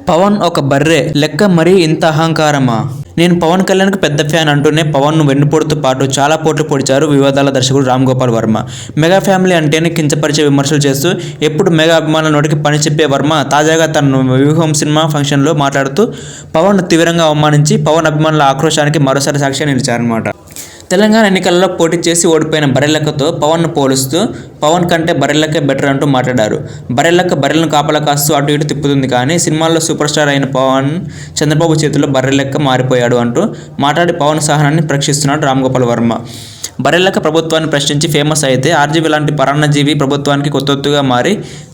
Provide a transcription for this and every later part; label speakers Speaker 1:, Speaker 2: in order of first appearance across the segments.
Speaker 1: పవన్ ఒక బర్రె లెక్క మరీ ఇంత అహంకారమా? నేను పవన్ కళ్యాణ్కి పెద్ద ఫ్యాన్ అంటూనే పవన్ను వెన్నుపోటుతో పాటు చాలా పోట్లు పొడిచారు వివాదాల దర్శకుడు రామ్ గోపాల్ వర్మ. మెగా ఫ్యామిలీ అంటేనే కించపరిచే విమర్శలు చేస్తూ ఎప్పుడు మెగా అభిమానుల నోటికి పని చెప్పే వర్మ తాజాగా తన వ్యూహం సినిమా ఫంక్షన్లో మాట్లాడుతూ పవన్ను తీవ్రంగా అవమానించి పవన్ అభిమానుల ఆక్రోశానికి మరోసారి సాక్షిగా నిలిచారన్నమాట. తెలంగాణ ఎన్నికల్లో పోటీ చేసి ఓడిపోయిన బర్రెలక్కతో పవన్ను పోలుస్తూ పవన్ కంటే బర్రెలక్కే బెటర్ అంటూ మాట్లాడారు. బర్రెలక్క బర్రెలను కాపలా కాస్తూ అటు ఇటు తిప్పుతుంది, కానీ సినిమాల్లో సూపర్ స్టార్ అయిన పవన్ చంద్రబాబు చేతుల్లో బర్రెలెక్క మారిపోయాడు అంటూ మాట్లాడి పవన్ సహనాన్ని పరీక్షిస్తున్నాడు రామ్ గోపాల్ వర్మ. బర్రెలక్క ప్రభుత్వాన్ని ప్రశ్నించి ఫేమస్ అయితే ఆర్జీవీ లాంటి పరాన్నజీవి ప్రభుత్వానికి కొత్తగా మారి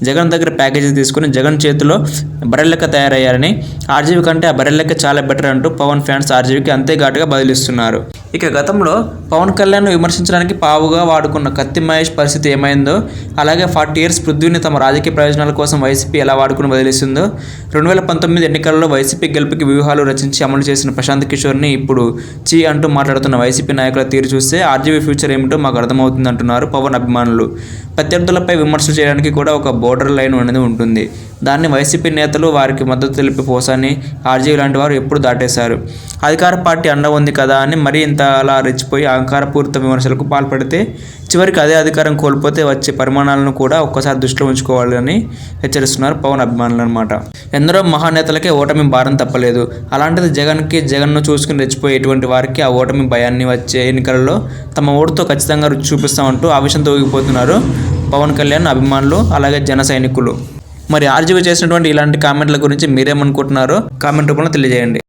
Speaker 1: జగన్ దగ్గర ప్యాకేజీ తీసుకుని జగన్ చేతిలో బర్రెలెక్క తయారయ్యారని, ఆర్జీవీ కంటే ఆ బర్రెలెక్క చాలా బెటర్ అంటూ పవన్ ఫ్యాన్స్ ఆర్జీవీకి అంతే ఘాటుగా బదిలిస్తున్నారు. ఇక గతంలో పవన్ కళ్యాణ్ విమర్శించడానికి పావుగా వాడుకున్న కత్తి మహేష్ పరిస్థితి ఏమైందో, అలాగే 40 years పృథ్వీని తమ రాజకీయ ప్రయోజనాల కోసం వైసీపీ ఎలా వాడుకుని వదిలేసిందో, 2019 ఎన్నికల్లో వైసీపీ గెలుపుకి వ్యూహాలు రచించి అమలు చేసిన ప్రశాంత్ కిషోర్ని ఇప్పుడు చీ అంటూ మాట్లాడుతున్న వైసీపీ నాయకుల తీరు చూస్తే ఆర్జీవీ ఫ్యూచర్ ఏమిటో మాకు అర్థమవుతుంది అంటున్నారు పవన్ అభిమానులు. ప్రత్యర్థులపై విమర్శలు చేయడానికి కూడా ఒక బోర్డర్ లైన్ అనేది ఉంటుంది. దాన్ని వైసీపీ నేతలు వారికి మద్దతు తెలిపి పోసాని ఆర్జీవీ లాంటి వారు ఎప్పుడు దాటేశారు. అధికార పార్టీ అండ ఉంది కదా అని మరీ ఇంత అలా రెచ్చిపోయి అహంకారపూరిత విమర్శలకు పాల్పడితే చివరికి అదే అధికారం కోల్పోతే వచ్చే పరిమాణాలను కూడా ఒక్కసారి దృష్టిలో ఉంచుకోవాలని హెచ్చరిస్తున్నారు పవన్ అభిమానులు అన్నమాట. ఎందరో మహానేతలకే ఓటమి భారం తప్పలేదు. అలాంటిది జగన్ను చూసుకుని రెచ్చిపోయేటువంటి వారికి ఆ ఓటమి భయాన్ని వచ్చే ఎన్నికలలో తమ ఓటుతో ఖచ్చితంగా రుచి చూపిస్తామంటూ ఆవేశంతో ఊగిపోతున్నారు పవన్ కళ్యాణ్ అభిమానులు, అలాగే జన సైనికులు. మరి ఆర్జీవీ చేసినటువంటి ఇలాంటి కామెంట్ల గురించి మీరేమనుకుంటున్నారో కామెంట్ రూపంలో తెలియజేయండి.